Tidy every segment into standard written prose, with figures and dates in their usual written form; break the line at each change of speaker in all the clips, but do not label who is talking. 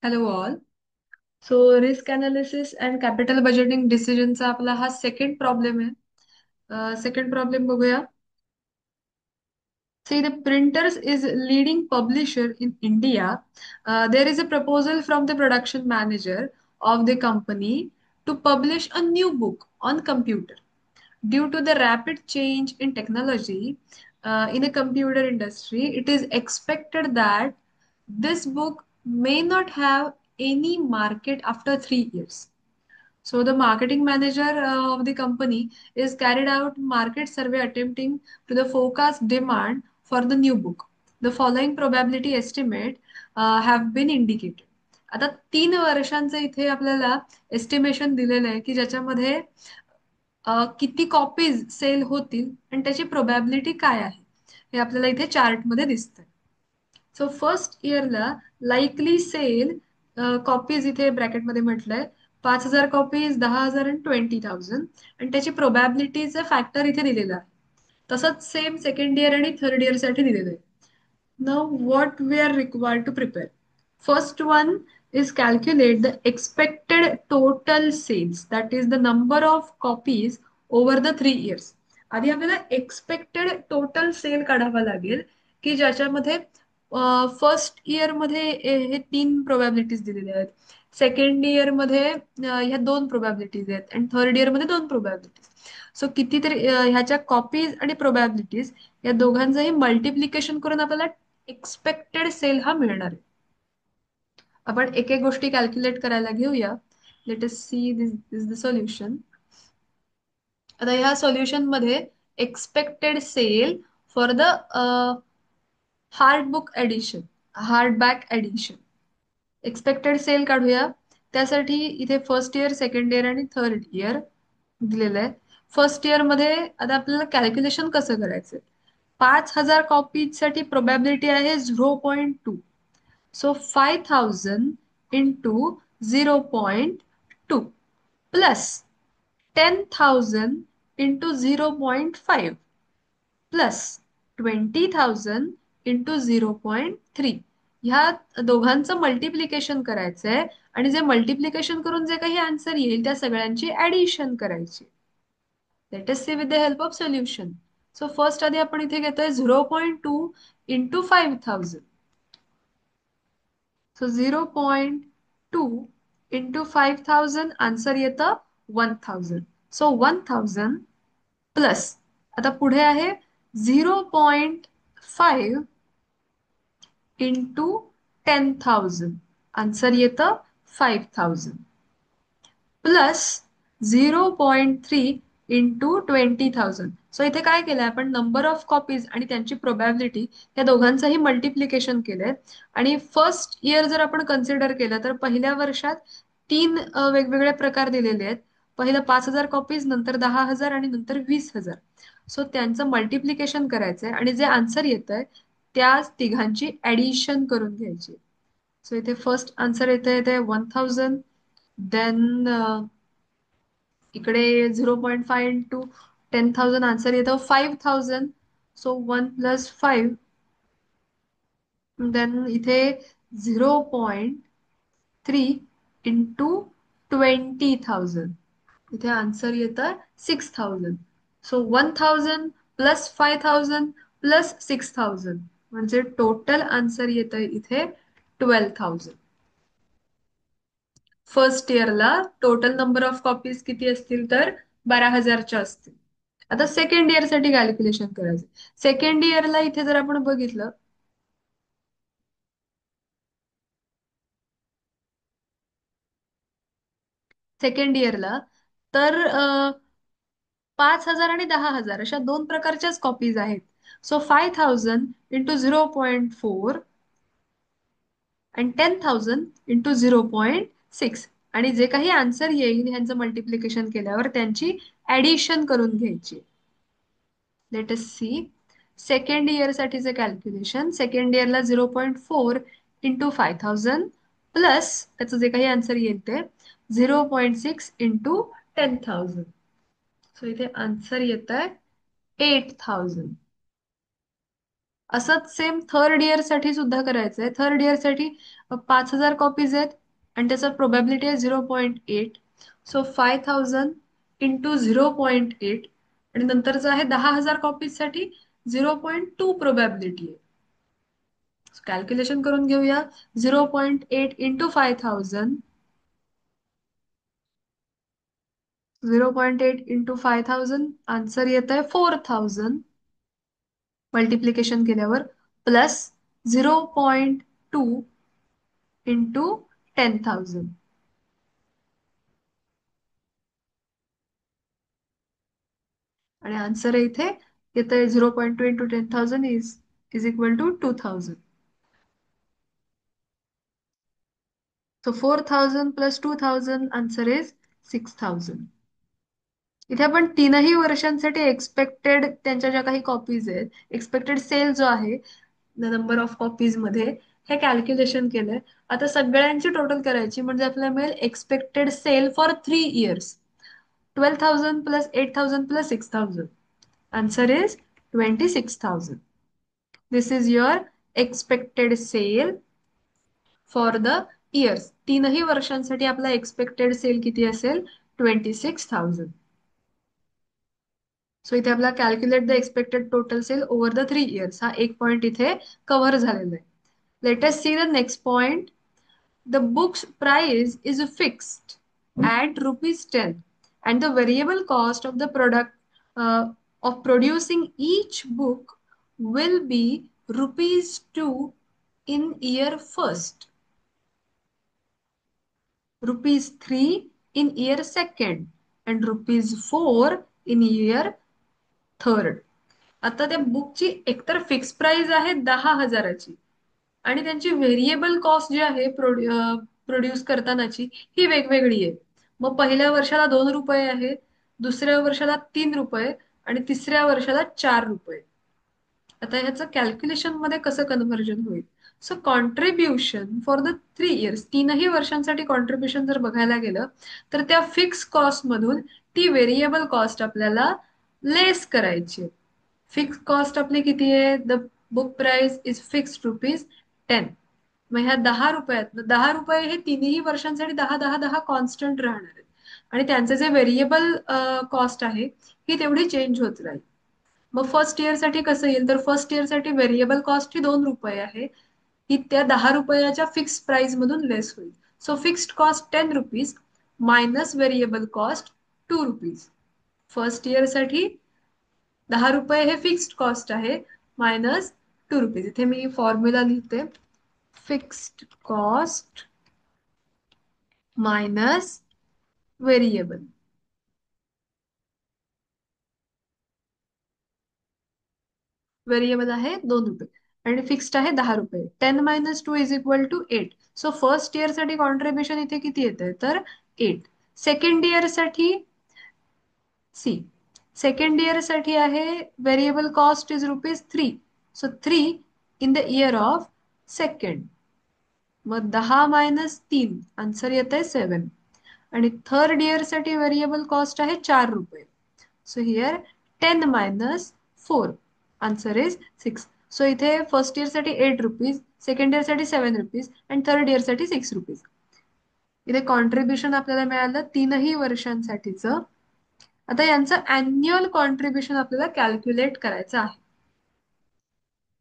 Hello all. So risk analysis and capital budgeting डिसिजनचा आपला हा सेकंड प्रॉब्लेम आहे. सेकंड प्रॉब्लेम बघूया. See, the printers is leading publisher in India. There is a proposal from the production manager of the company to publish a new book on computer. Due to the rapid change in technology in a computer industry, it is expected that this book may not have any market after 3 years. So the marketing manager of the company is carried out market survey attempting to the forecast demand for the new book. The following probability estimate have been indicated. आता 3 वर्षांचं इथे आपल्याला estimation दिलेलं आहे की ज्याच्यामध्ये किती copies sale होतील आणि त्याची प्रोबॅबिलिटी काय आहे हे आपल्याला इथे चार्टमध्ये दिसतंय. सो फर्स्ट इयरला लाईकली सेल कॉपीज इथे ब्रॅकेटमध्ये म्हटलंय 5,000 कॉपीज, 10,000 आणि 20,000 आणि त्याची प्रोबॅबिलिटीचा फॅक्टर इथे दिलेला आहे. तसंच सेम सेकंड इयर आणि थर्ड इयर साठी दिलेलं आहे. Now, what we are required to prepare? First one is calculate the expected total sales, that is the number of copies over the 3 years. आधी आपल्याला एक्सपेक्टेड टोटल सेल काढावा लागेल की ज्याच्यामध्ये फर्स्ट इयर मध्ये हे 3 प्रोबॅबिलिटीज दिलेल्या आहेत. सेकंड इयर मध्ये ह्या 2 प्रोबॅबिलिटीज आहेत आणि थर्ड इयर मध्ये 2 प्रोबॅबिलिटीज. सो कितीतरी ह्याच्या कॉपीज आणि प्रोबॅबिलिटीज या दोघांचंही मल्टिप्लिकेशन करून आपल्याला एक्सपेक्टेड सेल हा मिळणार आहे. आपण एक एक गोष्टी कॅल्क्युलेट करायला घेऊया. Let us see this is the solution. आता ह्या सोल्युशन मध्ये expected sale for the hard book edition, hardback edition, expected sale काढूया. त्यासाठी इथे फर्स्ट इयर, सेकंड इयर आणि थर्ड इयर दिलेलं आहे. फर्स्ट इयर मध्ये आता आपल्याला कॅल्क्युलेशन कसं करायचं? 5,000 कॉपीज साठी प्रोबॅबिलिटी आहे 0.2. So 5,000 into 0.2 plus 10,000 into 0.5 plus 20,000 into 0.3. ह्या दोघांचं मल्टिप्लिकेशन करायचंय आणि जे मल्टिप्लिकेशन करून जे काही आन्सर येईल त्या सगळ्यांची ऍडिशन करायची. Let us see with the help of solution. So first आधी आपण इथे घेतोय 0.2 इंटू 5,000. सो 0.2 इंटू 5,000 आन्सर येतं 1,000. सो 1,000 प्लस आता पुढे आहे 0.5 इंटू 10,000 आन्सर येतं 5,000 प्लस 0.3 इंटू 20,000. सो इथे काय केलंय आपण? नंबर ऑफ कॉपीज आणि त्यांची प्रोबॅबिलिटी या दोघांचंही मल्टिप्लिकेशन केलंय. आणि फर्स्ट इयर जर आपण कन्सिडर केलं तर पहिल्या वर्षात 3 वेगवेगळे प्रकार दिलेले आहेत. पहिलं 5,000 कॉपीज, नंतर 10,000 आणि नंतर 20,000. सो त्यांचं मल्टिप्लिकेशन करायचंय आणि जे आन्सर येतंय त्या तिघांची ऍडिशन करून घ्यायची. सो इथे फर्स्ट आन्सर येते ते 1,000. देन इकडे 0.5 इंटू 10,000 आन्सर येतं 5,000. सो 1 + 5. देन इथे 0.3 इंटू 20,000 इथे आन्सर येतं 6,000. सो 1,000 प्लस 5,000 प्लस 6,000 म्हणजे टोटल आन्सर येतं इथे 12,000. फर्स्ट इयरला टोटल नंबर ऑफ कॉपीज किती असतील तर 12,000च्या असतील. आता सेकंड इयर साठी कॅल्क्युलेशन करायचं. सेकंड इयरला इथे जर आपण बघितलं सेकंड इयरला तर 5,000 आणि 10,000 अशा 2 प्रकारच्याच कॉपीज आहेत. सो 5,000 इंटू 0.4 आणि 10,000 इंटू 0.6 आणि जे काही आन्सर येईल ह्यांचं मल्टिप्लिकेशन केल्यावर त्यांची ऍडिशन करून घ्यायची. Let us see. Second year साठीचं कॅल्क्युलेशन. सेकंड इयरला 0.4 इंटू 5,000 प्लस त्याचं जे काही आन्सर येईल ते 0.6 इंटू 10,000. सो इथे आन्सर येत आहे 8,000. असंच सेम थर्ड इयर साठी सुद्धा करायचं आहे. थर्ड इयर साठी 5,000 कॉपीज आहेत आणि त्याचा प्रोबॅबिलिटी आहे 0.8. सो 5,000 इंटू 0.8 आणि नंतरचं आहे 10,000 कॉपीज साठी 0.2 प्रोबॅबिलिटी आहे. कॅल्क्युलेशन करून घेऊया. 0.8 इंटू 5,000, 0.8 इंटू 5,000 आन्सर येत आहे 4,000 मल्टिप्लिकेशन केल्यावर, प्लस 0.2 इंटू 10,000 आणि आन्सर इथे येत आहे 0.2 into 10,000 is equal to 2,000. So 4,000 plus 2,000 answer is 6,000. इथे आपण तीनही वर्षांसाठी एक्सपेक्टेड त्यांच्या ज्या काही कॉपीज आहेत, एक्सपेक्टेड सेल जो आहे नंबर ऑफ कॉपीज मध्ये, हे कॅल्क्युलेशन केलंय. आता सगळ्यांची टोटल करायची म्हणजे आपल्याला मिळेल expected sale for 3 years. 12,000 plus 8,000 plus 6,000. Answer is 26,000. This is your expected sale for the years. तीनही वर्षांसाठी आपला एक्सपेक्टेड सेल किती असेल? 26,000. सो इथे आपला calculate the expected total sale over the 3 years हा एक पॉइंट इथे कव्हर झालेला आहे. Let us see the next point. The book's price is fixed at rupees 10 and the variable cost of the product of producing each book will be rupees 2 in year first, rupees 3 in year second and rupees 4 in year third. आता त्या बुकची एकतर fix price आहे 10,000ची आणि त्यांची variable cost जी आहे produce करतानाची ही वेगवेगळी आहे. मग पहिल्या वर्षाला 2 रुपये आहे, दुसऱ्या वर्षाला 3 रुपये आणि तिसऱ्या वर्षाला 4 रुपये. आता ह्याचं कॅल्क्युलेशन मध्ये कसं कन्व्हर्जन होईल? So contribution for the 3 years, तीनही वर्षांसाठी कॉन्ट्रीब्युशन जर बघायला गेलं तर त्या फिक्स कॉस्ट मधून ती व्हेरिएबल कॉस्ट आपल्याला लेस करायची. फिक्स कॉस्ट आपली किती आहे? The book price is fixed rupees 10. मग ह्या 10 रुपयात 10 रुपये हे तिन्ही वर्षांसाठी 10 10 10 कॉन्स्टंट राहणार आहेत आणि त्यांचे जे व्हेरिएबल कॉस्ट आहे ही तेवढी चेंज होत राहील. मग फर्स्ट इयर साठी कसं येईल? तर फर्स्ट इयर साठी व्हेरिएबल कॉस्ट ही 2 रुपये आहे, ही त्या 10 रुपयाच्या फिक्स प्राइस मधून लेस होईल. So fixed cost 10 rupees minus variable cost 2 rupees. First year साठी 10 रुपये हे फिक्स्ड कॉस्ट आहे मायनस 2 रुपीज. इथे मी फॉर्म्युला लिहिते. Fixed cost minus variable. Variable आहे 2 रुपये आणि फिक्स्ड आहे 10 रुपये. 10 - 2 is equal to 8. So first year साठी कॉन्ट्रीब्युशन इथे किती येते? तर 8. सेकंड इयर साठी सी, सेकंड इयर साठी आहे variable cost is rupees 3. So 3 in the year of second. मग 10 - 3 आन्सर येत आहे 7. आणि थर्ड इयर साठी व्हेरिएबल कॉस्ट आहे 4 रुपये. So here 10 - 4 answer is 6. So इथे फर्स्ट इयर साठी 8 रुपीज, सेकंड इयर साठी 7 रुपीज आणि थर्ड इयर साठी 6 रुपीज. इथे कॉन्ट्रीब्युशन आपल्याला मिळालं तीनही वर्षांसाठीचं. आता यांचं अॅन्युअल कॉन्ट्रीब्युशन आपल्याला कॅल्क्युलेट करायचं आहे.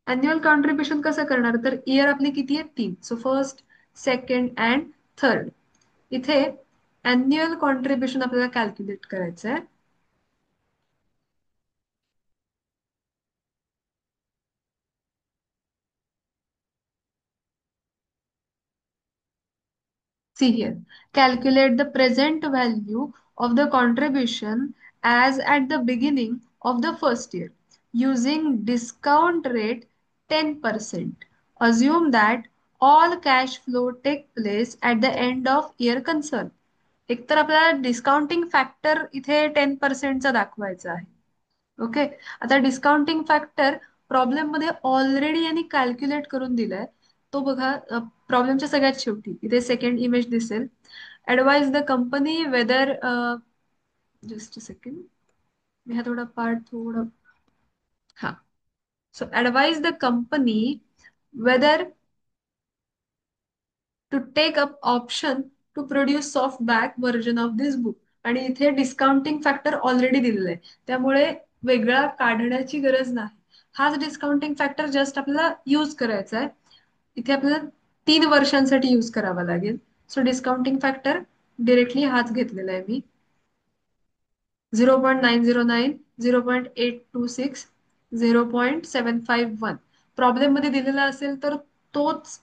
अॅन्युअल कॉन्ट्रीब्युशन कसं करणार? तर इयर आपली किती आहे? 3. So first, second and third. इथे अॅन्युअल कॉन्ट्रीब्युशन आपल्याला कॅल्क्युलेट करायचं आहे. See here, calculate the present value of the contribution as at the beginning of the first year using discount rate 10%. Assume that all cash flow take place at the end of year concern. एकतर आपल्याला discounting factor इथे 10%चा दाखवायचा आहे. Okay. आता discounting factor problem मध्ये already यांनी calculate करून दिलाय. तो बघा प्रॉब्लेमच्या सगळ्यात शेवटी इथे सेकंड इमेज दिसेल. Advise the company whether, just a second, मी हा थोडा पार्ट थोडा, हा. So advise the company whether to take up option to produce softback version of this book. आणि इथे डिस्काउंटिंग फॅक्टर ऑलरेडी दिलेला आहे, त्यामुळे वेगळा काढण्याची गरज नाही. हाच डिस्काउंटिंग फॅक्टर जस्ट आपल्याला यूज करायचा आहे. इथे आपल्याला 3 वर्षांसाठी यूज करावा लागेल. सो डिस्काउंटिंग फॅक्टर डिरेक्टली हाच घेतलेला आहे मी. 0.909, 0.826, 0.751. प्रॉब्लेम मध्ये दिलेला असेल तर तोच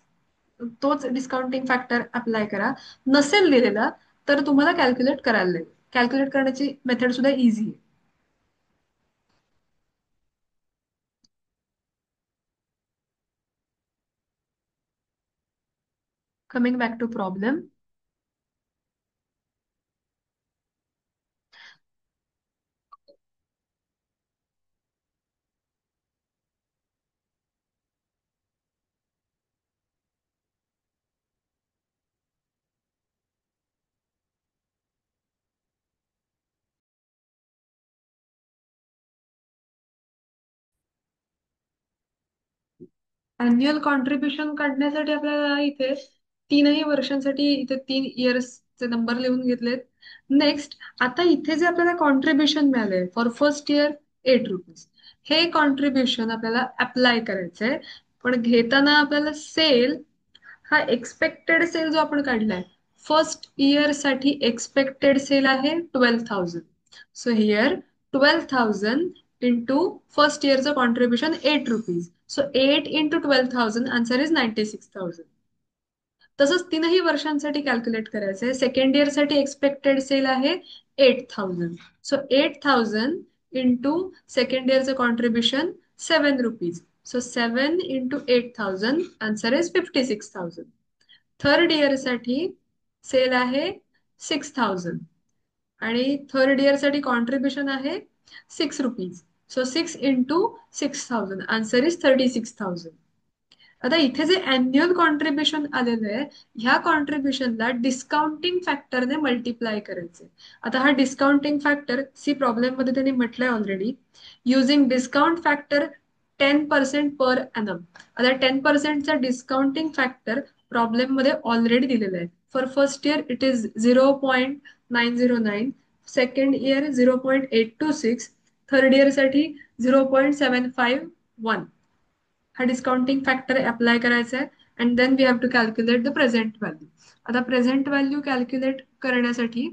तोच डिस्काउंटिंग फॅक्टर अप्लाय करा. नसेल दिलेला तर तुम्हाला कॅल्क्युलेट करायला लागेल. कॅल्क्युलेट करण्याची मेथड सुद्धा इझी आहे. Coming back to problem. Annual contribution काढण्यासाठी आपल्याला इथे 3ही वर्षांसाठी इथे 3 इयर्सचे नंबर लिहून घेतलेत. नेक्स्ट, आता इथे जे आपल्याला कॉन्ट्रीब्युशन मिळालंय फॉर फर्स्ट इयर ₹8, हे कॉन्ट्रीब्युशन आपल्याला अप्लाय करायचंय. पण घेताना आपल्याला सेल हा एक्सपेक्टेड सेल जो आपण काढलाय, फर्स्ट इयर साठी एक्सपेक्टेड सेल आहे 12,000. सो हिअर 12,000 इंटू फर्स्ट इयरचं contribution ₹8. So 8 into 12,000 answer is 96,000. तसंच 3ही वर्षांसाठी कॅल्क्युलेट करायचंय. सेकंड इयर साठी एक्सपेक्टेड सेल आहे 8,000. सो 8,000 इंटू सेकंड इयरचं contribution ₹7. So 7 into 8,000 answer is 56,000. Third year साठी सेल आहे 6,000 आणि थर्ड इयर साठी कॉन्ट्रीब्युशन आहे ₹6. So 6 into 6,000 answer is 36,000. आता इथे जे अॅन्युअल कॉन्ट्रीब्युशन आलेलं आहे, ह्या कॉन्ट्रीब्युशनला डिस्काउंटिंग फॅक्टरने मल्टिप्लाय करायचे. आता हा डिस्काउंटिंग फॅक्टर सी प्रॉब्लेम मध्ये त्यांनी म्हटलंय already, using discount factor 10% per annum. आता 10%चा डिस्काउंटिंग फॅक्टर प्रॉब्लेम मध्ये ऑलरेडी दिलेला आहे. For first year it is 0.909, second year 0.826, third year साठी 0.751. हा डिस्काउंटिंग फॅक्टर अप्लाय करायचा आहे. And then we have to calculate the present value. आता प्रेझेंट व्हॅल्यू कॅल्क्युलेट करण्यासाठी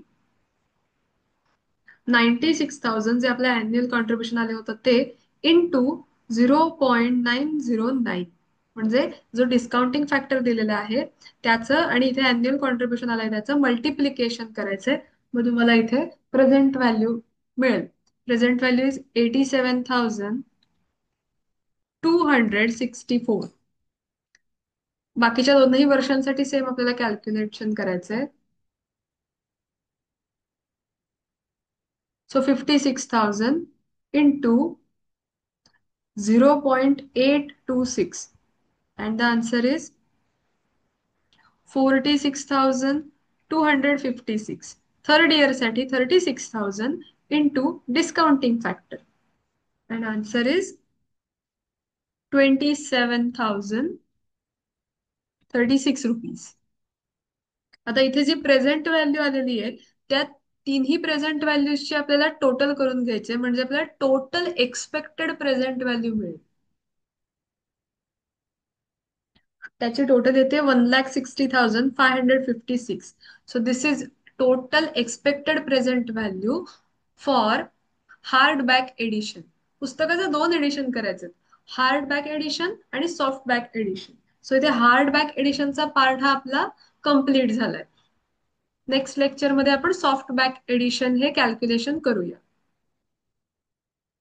96,000 जे आपल्या अॅन्युअल कॉन्ट्रीब्युशन आले होतं ते इंटू 0.909, म्हणजे जो डिस्काउंटिंग फॅक्टर दिलेला आहे त्याचं आणि इथे अॅन्युअल कॉन्ट्रीब्युशन आलंय त्याचं मल्टिप्लिकेशन करायचंय. मग तुम्हाला इथे प्रेझेंट व्हॅल्यू मिळेल. Present value is 87,264. बाकीच्या 2ही वर्षांसाठी सेम आपल्याला कॅल्क्युलेशन करायचंय. So 56,000 into 0.826 and the answer is 46,256. Third year साठी 36,000 into discounting factor and answer is 27,036 rupees. आता इथे जी प्रेझेंट व्हॅल्यू आलेली आहे त्या 3ही प्रेझेंट व्हॅल्यूजची आपल्याला टोटल करून घ्यायचे, म्हणजे आपल्याला टोटल एक्सपेक्टेड प्रेझेंट व्हॅल्यू मिळेल. त्याची टोटल येते 1,60,556. So this is total expected present value for hard back edition. पुस्तकाचं 2 एडिशन करायचे, हार्ड बॅक एडिशन आणि सॉफ्ट बॅक एडिशन. सो इथे हार्ड बॅक एडिशनचा पार्ट हा आपला कम्प्लीट झालाय. नेक्स्ट लेक्चरमध्ये आपण सॉफ्ट बॅक एडिशन हे कॅल्क्युलेशन करूया.